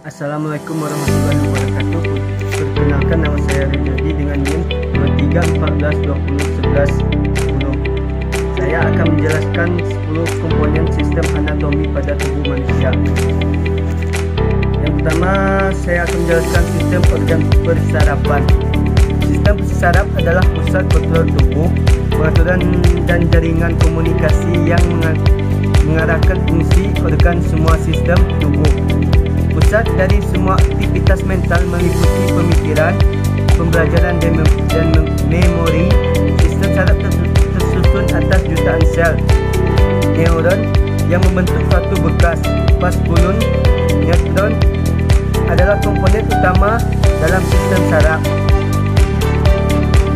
Assalamualaikum warahmatullahi wabarakatuh. Perkenalkan, nama saya Rizaldi dengan NIM 2314201110. Saya akan menjelaskan 10 komponen sistem anatomi pada tubuh manusia. Yang pertama, saya akan menjelaskan sistem organ persarapan. Sistem saraf adalah pusat kontrol tubuh, pengaturan dan jaringan komunikasi yang mengarahkan fungsi organ semua sistem tubuh. Pusat dari semua aktivitas mental meliputi pemikiran, pembelajaran dan memori. Sistem saraf tersusun atas jutaan sel neuron yang membentuk suatu bekas. Vaskulum neutron adalah komponen utama dalam sistem saraf,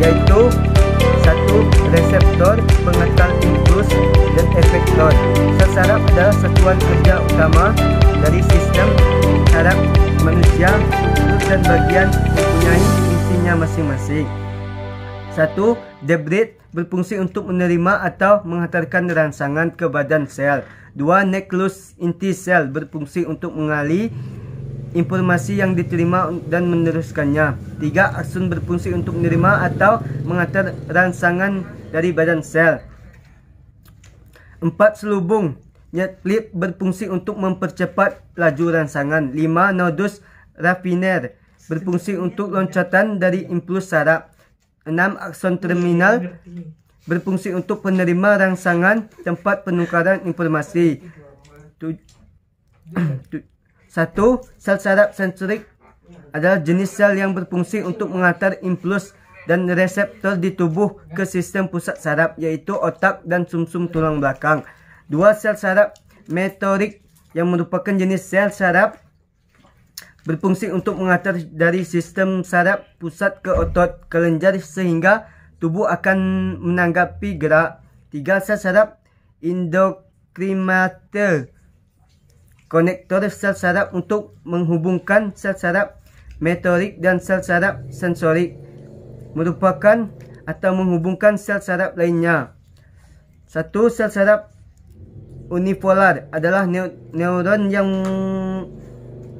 yaitu 1. Reseptor, pengetal impuls, dan efektor. Sel saraf adalah satuan kerja utama dari sistem saraf manusia, dan bagian mempunyai fungsinya masing-masing. 1. Debrit, berfungsi untuk menerima atau menghantarkan rangsangan ke badan sel. 2. Nucleus inti sel, berfungsi untuk mengali informasi yang diterima dan meneruskannya. 3. Akson, berfungsi untuk menerima atau menghantar rangsangan dari badan sel. 4. Selubung Nyetklip, berfungsi untuk mempercepat laju rangsangan. 5. Nodus raffiner, berfungsi untuk loncatan dari impuls saraf. 6. Akson terminal, berfungsi untuk penerima rangsangan, tempat penukaran informasi. 1. Sel saraf sensorik adalah jenis sel yang berfungsi untuk menghantar impuls dan reseptor di tubuh ke sistem pusat saraf, yaitu otak dan sumsum tulang belakang. 2. Sel saraf motorik, yang merupakan jenis sel saraf berfungsi untuk menghantar dari sistem saraf pusat ke otot, kelenjar, sehingga tubuh akan menanggapi gerak. 3. Sel saraf endokrimater, konektor sel saraf untuk menghubungkan sel saraf motorik dan sel saraf sensorik, merupakan atau menghubungkan sel saraf lainnya. 1. Sel saraf unipolar adalah neuron yang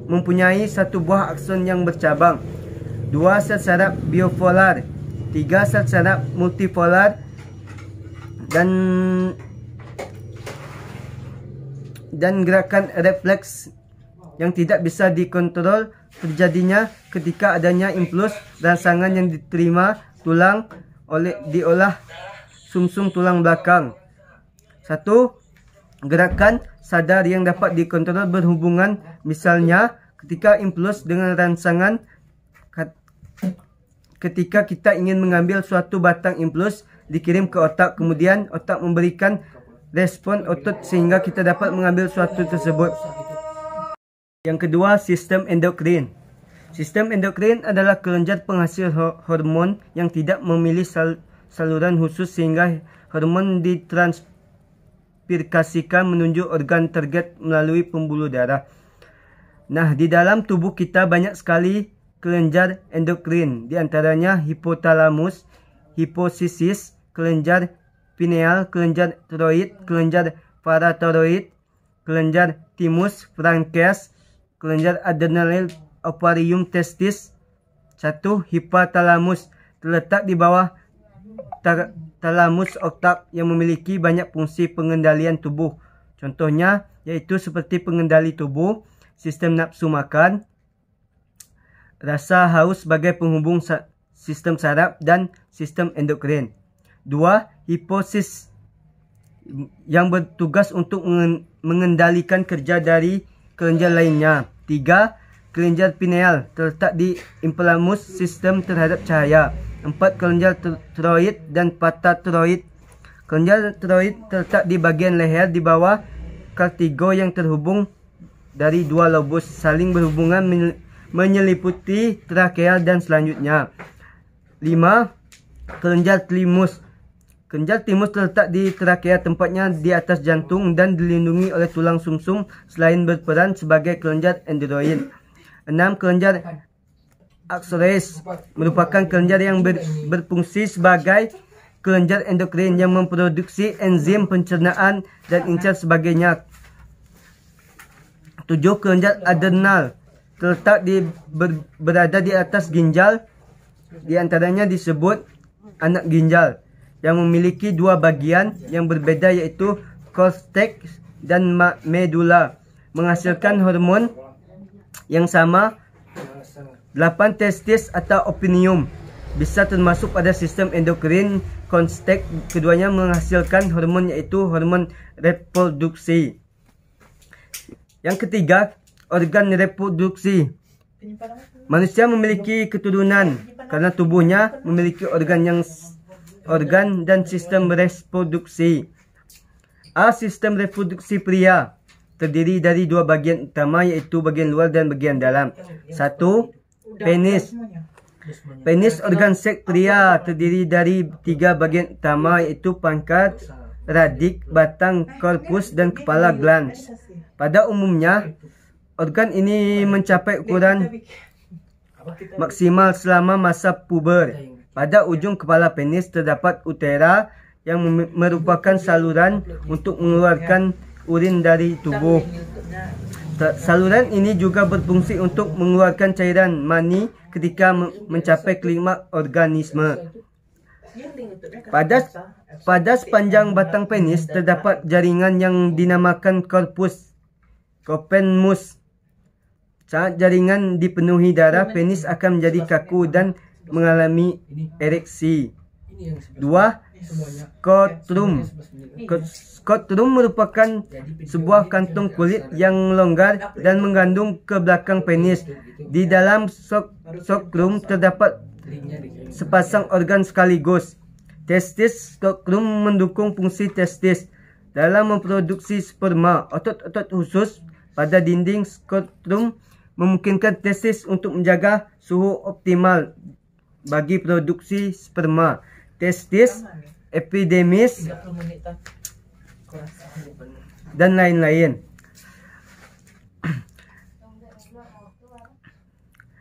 mempunyai satu buah akson yang bercabang. 2. Sel saraf bipolar. 3. Sel saraf multipolar dan gerakan refleks yang tidak bisa dikontrol terjadinya ketika adanya impuls rangsangan yang diterima tulang diolah sumsum tulang belakang. 1. Gerakan sadar yang dapat dikontrol berhubungan, misalnya ketika impuls dengan rangsangan. Ketika kita ingin mengambil suatu batang impuls dikirim ke otak, kemudian otak memberikan respon otot sehingga kita dapat mengambil suatu tersebut. Yang kedua, sistem endokrin. Sistem endokrin adalah kelenjar penghasil hormon yang tidak memilih saluran khusus, sehingga hormon ditransfirkasikan menuju organ target melalui pembuluh darah. Nah, di dalam tubuh kita banyak sekali kelenjar endokrin, di antaranya hipotalamus, hipofisis, kelenjar pineal, kelenjar tiroid, kelenjar parathyroid, kelenjar thymus, pankreas, kelenjar adrenal, ovarium, testis. 1. Hipotalamus terletak di bawah talamus otak yang memiliki banyak fungsi pengendalian tubuh. Contohnya yaitu seperti pengendali tubuh, sistem nafsu makan, rasa haus sebagai penghubung sistem saraf dan sistem endokrin. 2. Hipofisis yang bertugas untuk mengendalikan kerja dari kelenjar lainnya. 3. Kelenjar pineal terletak di hipotalamus, sistem terhadap cahaya. 4. Kelenjar tiroid dan parathyroid. Kelenjar tiroid terletak di bagian leher di bawah vertigo yang terhubung dari dua lobus, saling berhubungan menyeliputi trakeal dan selanjutnya. 5. Kelenjar thymus. Kelenjar thymus terletak di trakea, tempatnya di atas jantung dan dilindungi oleh tulang sumsum selain berperan sebagai kelenjar endodoid. 6. Kelenjar axones merupakan kelenjar yang berfungsi sebagai kelenjar endokrin yang memproduksi enzim pencernaan dan insang sebagainya. 7. Kelenjar adrenal terletak berada di atas ginjal. Di antaranya disebut anak ginjal yang memiliki dua bagian yang berbeda, yaitu cortex dan medula, menghasilkan hormon yang sama. 8 testis atau opinium bisa termasuk pada sistem endokrin. Cortex keduanya menghasilkan hormon, yaitu hormon reproduksi. Yang ketiga, organ reproduksi. Manusia memiliki keturunan karena tubuhnya memiliki organ dan sistem reproduksi. Sistem reproduksi pria terdiri dari dua bagian utama, yaitu bagian luar dan bagian dalam. 1. Penis. Penis organ seks pria terdiri dari 3 bagian utama, yaitu pangkal, radik, batang, korpus, dan kepala glans. Pada umumnya, organ ini mencapai ukuran maksimal selama masa puber. Pada ujung kepala penis terdapat utera yang merupakan saluran untuk mengeluarkan urin dari tubuh. Saluran ini juga berfungsi untuk mengeluarkan cairan mani ketika mencapai klimaks organisme. Pada sepanjang batang penis terdapat jaringan yang dinamakan corpus cavernosus. Saat jaringan dipenuhi darah, penis akan menjadi kaku dan mengalami ereksi. 2. Scrotum. Scrotum merupakan sebuah kantung kulit yang longgar dan mengandung ke belakang penis. Di dalam scrotum terdapat sepasang organ sekaligus. Testis. Scrotum mendukung fungsi testis dalam memproduksi sperma. Otot-otot khusus pada dinding scrotum memungkinkan testis untuk menjaga suhu optimal bagi produksi sperma. Testis, epidermis, dan lain-lain.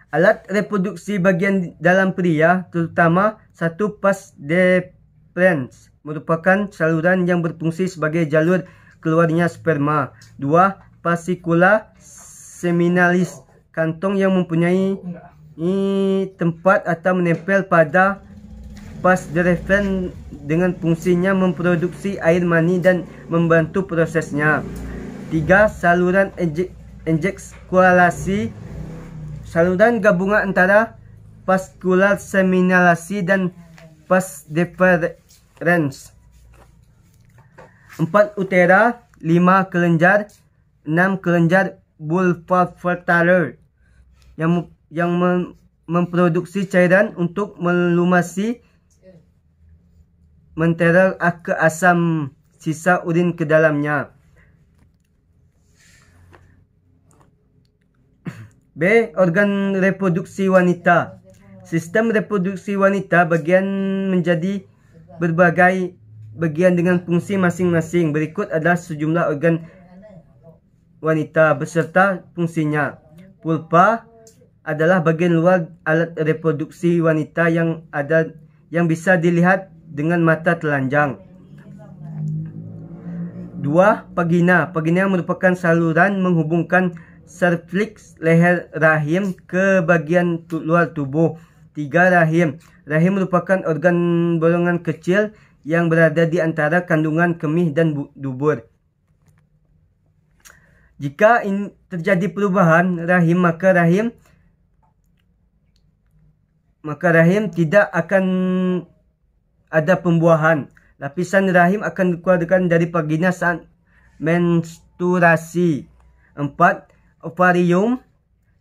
Alat reproduksi bagian dalam pria, terutama 1. Vas deferens, merupakan saluran yang berfungsi sebagai jalur keluarnya sperma. 2. Fascicula seminalis, kantong yang mempunyai tempat atau menempel pada vas deferens dengan fungsinya memproduksi air mani dan membantu prosesnya. 3. Saluran ejakulasi, saluran gabungan antara vascular seminalasi dan vas deferens. 4. Utera. 5. Kelenjar. 6. Kelenjar vulvar yang memproduksi cairan untuk melumasi menterel ke asam sisa urin ke dalamnya. B. Organ reproduksi wanita. Sistem reproduksi wanita menjadi berbagai bagian dengan fungsi masing-masing. Berikut adalah sejumlah organ wanita beserta fungsinya. Vulva adalah bagian luar alat reproduksi wanita yang bisa dilihat dengan mata telanjang. 2. Vagina. Vagina merupakan saluran menghubungkan serviks leher rahim ke bagian luar tubuh. 3. Rahim. Rahim merupakan organ bolongan kecil yang berada di antara kandungan kemih dan dubur. Jika terjadi perubahan rahim, maka rahim tidak akan ada pembuahan. Lapisan rahim akan dikeluarkan dari vagina saat menstruasi. 4. Ovarium.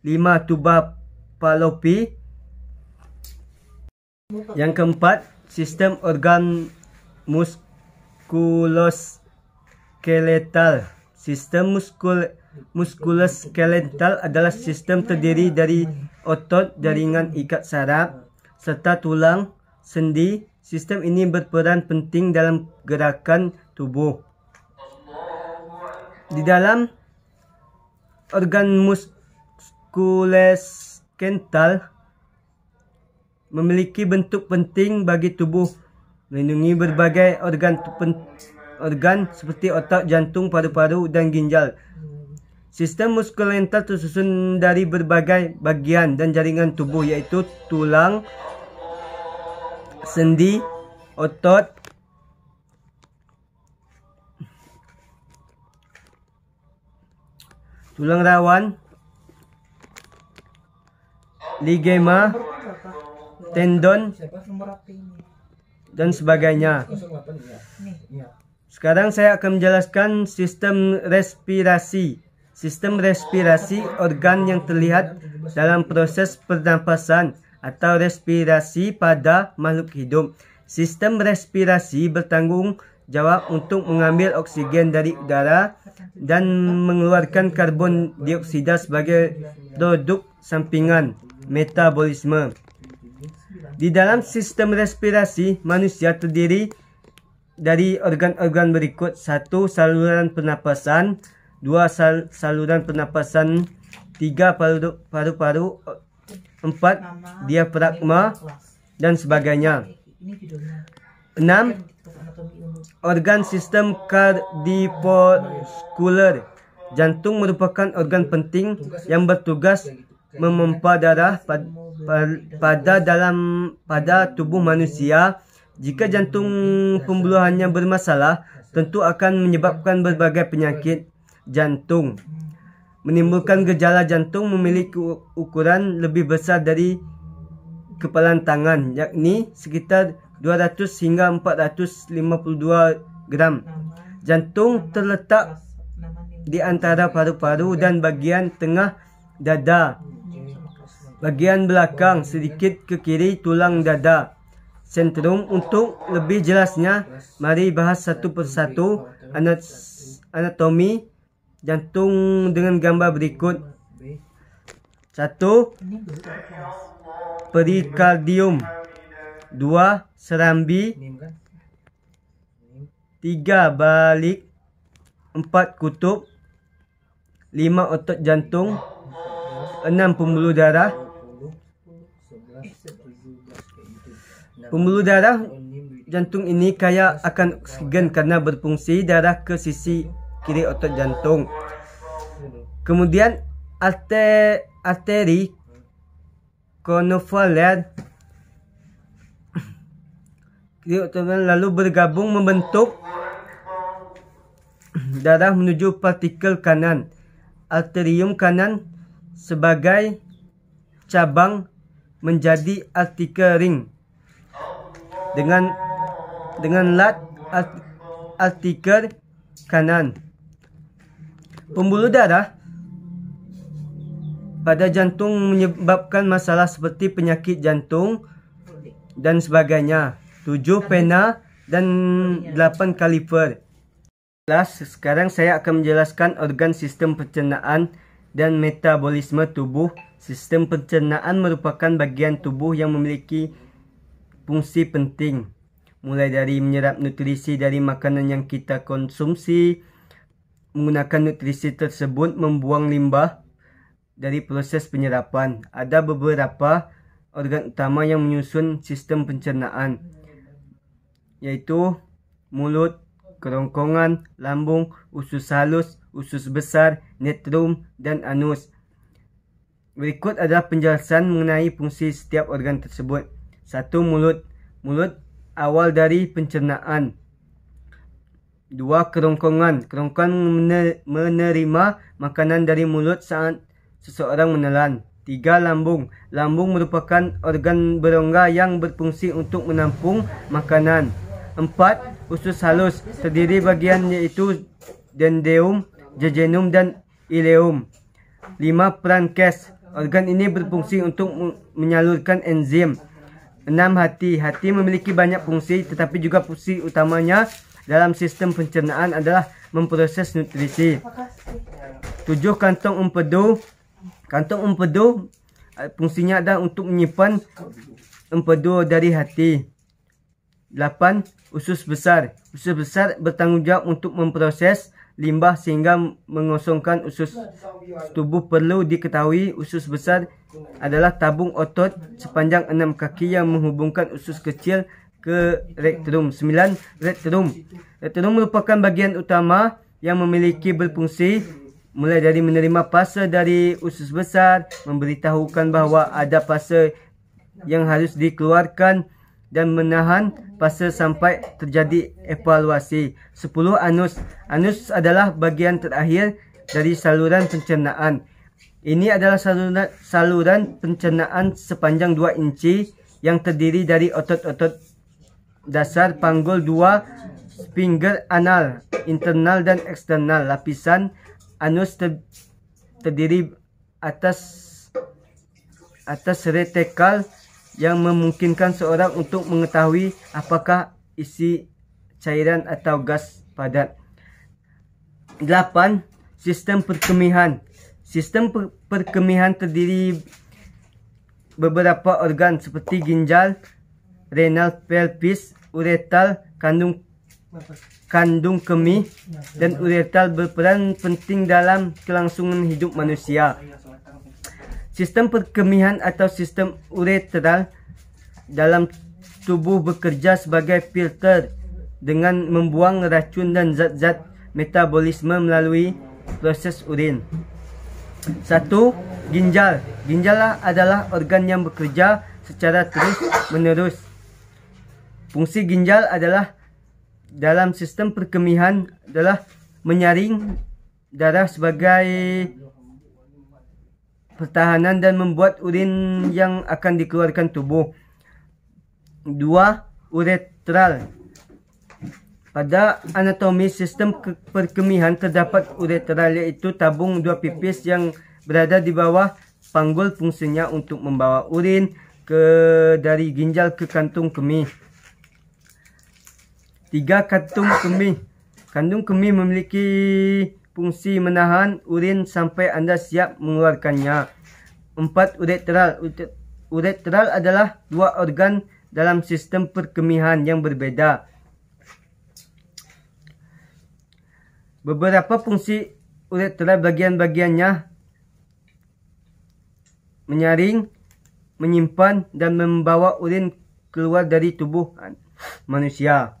5. Tuba fallopi. Yang keempat, sistem organ muskuloskeletal. Sistem muskuloskeletal adalah sistem terdiri dari otot, jaringan ikat saraf, serta tulang, sendi. Sistem ini berperan penting dalam gerakan tubuh. Di dalam organ muskuloskeletal memiliki bentuk penting bagi tubuh, melindungi berbagai organ seperti otak, jantung, paru-paru, dan ginjal. Sistem muskuloskeletal tersusun dari berbagai bagian dan jaringan tubuh, yaitu tulang, sendi, otot, tulang rawan, ligama, tendon, dan sebagainya. Sekarang saya akan menjelaskan sistem respirasi. Sistem respirasi organ yang terlihat dalam proses pernapasan atau respirasi pada makhluk hidup. Sistem respirasi bertanggung jawab untuk mengambil oksigen dari udara dan mengeluarkan karbon dioksida sebagai produk sampingan metabolisme. Di dalam sistem respirasi, manusia terdiri dari organ-organ berikut: 1. Saluran pernapasan, 2. Saluran pernapasan, 3. Paru-paru, 4. Diafragma, dan sebagainya. 6. Organ sistem kardiovaskular. Jantung merupakan organ penting yang bertugas memompa darah pada tubuh manusia. Jika jantung pembuluhannya bermasalah, tentu akan menyebabkan berbagai penyakit jantung. Menimbulkan gejala jantung memiliki ukuran lebih besar dari kepalan tangan, yakni sekitar 200 hingga 452 gram. Jantung terletak di antara paru-paru dan bagian tengah dada. Bagian belakang sedikit ke kiri tulang dada. Sentrum. Untuk lebih jelasnya, mari bahas satu persatu anatomi jantung dengan gambar berikut. 1. Perikardium. 2. Serambi. 3. Balik. 4. Kutub. 5. Otot jantung. 6. Pembuluh darah. Pembuluh darah jantung ini kaya akan oksigen karena berfungsi darah ke sisi kiri otot jantung. Kemudian arteri konvolular lalu bergabung membentuk darah menuju partikel kanan. Arterium kanan sebagai cabang menjadi artikel ring dengan lat artikel kanan. Pembuluh darah pada jantung menyebabkan masalah seperti penyakit jantung dan sebagainya. 7. Pena dan 8. Kaliper. Sekarang saya akan menjelaskan organ sistem pencernaan dan metabolisme tubuh. Sistem pencernaan merupakan bagian tubuh yang memiliki fungsi penting, mulai dari menyerap nutrisi dari makanan yang kita konsumsi, menggunakan nutrisi tersebut membuang limbah dari proses penyerapan. Ada beberapa organ utama yang menyusun sistem pencernaan, yaitu mulut, kerongkongan, lambung, usus halus, usus besar, netrum, dan anus. Berikut adalah penjelasan mengenai fungsi setiap organ tersebut. 1. Mulut. Mulut awal dari pencernaan. 2. Kerongkongan. Kerongkongan menerima makanan dari mulut saat seseorang menelan. 3. Lambung. Lambung merupakan organ berongga yang berfungsi untuk menampung makanan. 4. Usus halus. Terdiri bagian yaitu dendeum, jejunum, dan ileum. 5. Pankreas. Organ ini berfungsi untuk menyalurkan enzim. 6. Hati. Hati memiliki banyak fungsi, tetapi juga fungsi utamanya dalam sistem pencernaan adalah memproses nutrisi. 7. Kantong empedu. Kantong empedu fungsinya adalah untuk menyimpan empedu dari hati. 8. Usus besar. Usus besar bertanggung jawab untuk memproses limbah sehingga mengosongkan usus. Tubuh. Perlu diketahui usus besar adalah tabung otot sepanjang 6 kaki yang menghubungkan usus kecil ke rektum. 9. Rektum. Rektum merupakan bagian utama yang memiliki berfungsi mulai dari menerima pasa dari usus besar, memberitahukan bahawa ada pasa yang harus dikeluarkan, dan menahan pasa sampai terjadi evaluasi. 10. Anus. Anus adalah bagian terakhir dari saluran pencernaan. Ini adalah saluran pencernaan sepanjang 2 inci yang terdiri dari otot-otot dasar panggul 2 sphincter anal, internal dan eksternal. Lapisan anus terdiri atas retikal yang memungkinkan seorang untuk mengetahui apakah isi cairan atau gas padat. 8. Sistem perkemihan. Sistem perkemihan terdiri beberapa organ seperti ginjal, renal, pelvis, uretal, kandung kemih, dan uretal berperan penting dalam kelangsungan hidup manusia. Sistem perkemihan atau sistem uretral dalam tubuh bekerja sebagai filter dengan membuang racun dan zat-zat metabolisme melalui proses urin. 1. Ginjal. Ginjal adalah organ yang bekerja secara terus menerus. Fungsi ginjal adalah dalam sistem perkemihan adalah menyaring darah sebagai pertahanan dan membuat urin yang akan dikeluarkan tubuh. 2. Uretral. Pada anatomi sistem perkemihan terdapat uretral, iaitu tabung 2 pipis yang berada di bawah panggul, fungsinya untuk membawa urin dari ginjal ke kantung kemih. 3. Kantung kemih. Kantung kemih memiliki fungsi menahan urin sampai anda siap mengeluarkannya. 4. Uretral. Uretral adalah 2 organ dalam sistem perkemihan yang berbeda. Beberapa fungsi uretral bagian-bagiannya menyaring, menyimpan, dan membawa urin keluar dari tubuh manusia.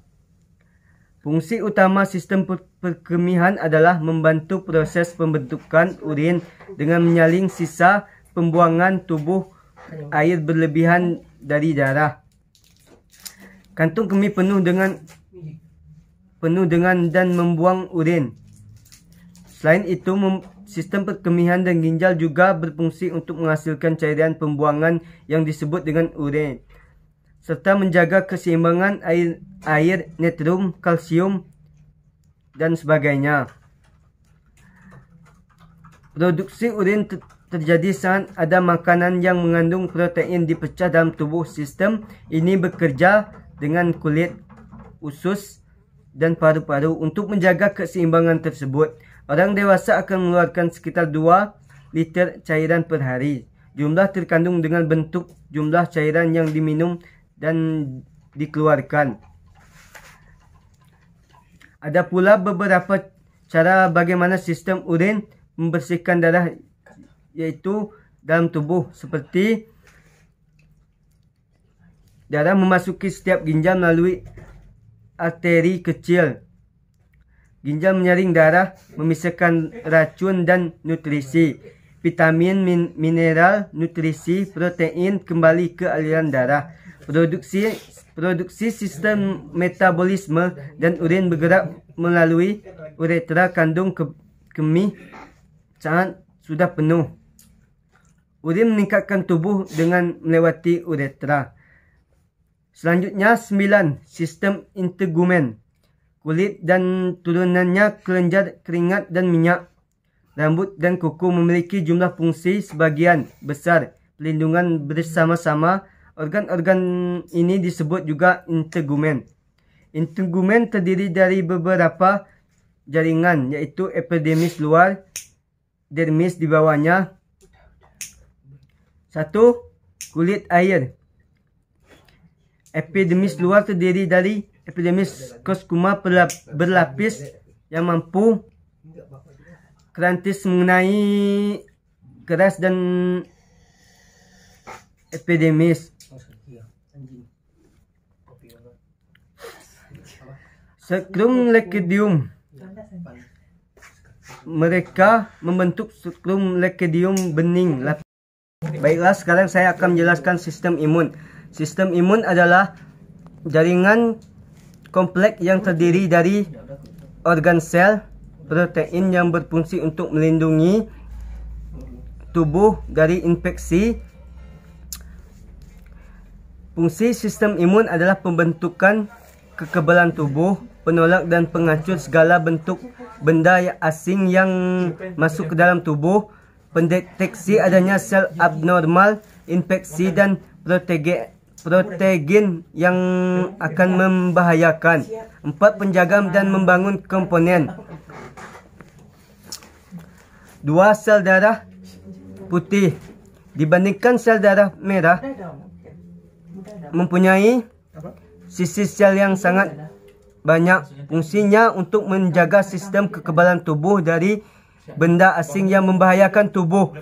Fungsi utama sistem perkemihan adalah membantu proses pembentukan urin dengan menyaring sisa pembuangan tubuh air berlebihan dari darah. Kantung kemih penuh dengan dan membuang urin. Selain itu, sistem perkemihan dan ginjal juga berfungsi untuk menghasilkan cairan pembuangan yang disebut dengan urin, serta menjaga keseimbangan air, natrium, kalsium, dan sebagainya. Produksi urin terjadi saat ada makanan yang mengandung protein dipecah dalam tubuh. Sistem ini bekerja dengan kulit, usus, dan paru-paru untuk menjaga keseimbangan tersebut. Orang dewasa akan mengeluarkan sekitar 2 liter cairan per hari. Jumlah terkandung dengan bentuk jumlah cairan yang diminum dan dikeluarkan. Ada pula beberapa cara bagaimana sistem urin membersihkan darah, yaitu dalam tubuh, seperti darah memasuki setiap ginjal melalui arteri kecil. Ginjal menyaring darah, memisahkan racun dan nutrisi, vitamin, mineral, nutrisi, protein kembali ke aliran darah. Produksi sistem metabolisme dan urin bergerak melalui uretra, kandung kemih saat sudah penuh. Urin meningkatkan tubuh dengan melewati uretra. Selanjutnya 9. Sistem integumen. Kulit dan turunannya, kelenjar, keringat dan minyak, rambut dan kuku memiliki jumlah fungsi sebagian besar pelindungan bersama-sama. Organ-organ ini disebut juga integumen. Integumen terdiri dari beberapa jaringan, yaitu epidermis luar, dermis di bawahnya. 1. Kulit air. Epidermis luar terdiri dari epidermis koscuma berlapis yang mampu kerantis mengenai keras dan epidermis. Scrum liquidium. mereka membentuk struktur leukodium bening. Baiklah, sekarang saya akan menjelaskan sistem imun. Sistem imun adalah jaringan kompleks yang terdiri dari organ sel, protein yang berfungsi untuk melindungi tubuh dari infeksi. Fungsi sistem imun adalah pembentukan kekebalan tubuh, penolak dan penghancur segala bentuk benda asing yang masuk ke dalam tubuh, pendeteksi adanya sel abnormal, infeksi dan protein yang akan membahayakan. 4. Penjaga dan membangun komponen. 2. Sel darah putih dibandingkan sel darah merah mempunyai sisi sel yang sangat banyak. Fungsinya untuk menjaga sistem kekebalan tubuh dari benda asing yang membahayakan tubuh.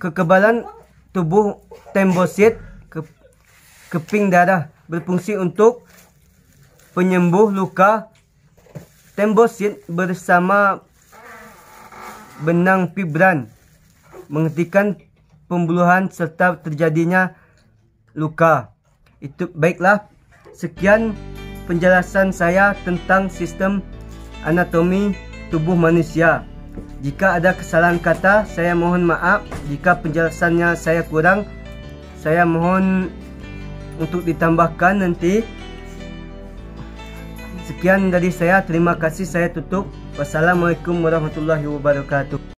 Kekebalan tubuh trombosit, keping darah, berfungsi untuk penyembuh luka. Trombosit bersama benang fibrin menghentikan pembuluhan serta terjadinya luka. Itu baiklah, sekian penjelasan saya tentang sistem anatomi tubuh manusia. Jika ada kesalahan kata, saya mohon maaf. Jika penjelasannya saya kurang, saya mohon untuk ditambahkan nanti. Sekian dari saya, terima kasih, saya tutup. Wassalamualaikum warahmatullahi wabarakatuh.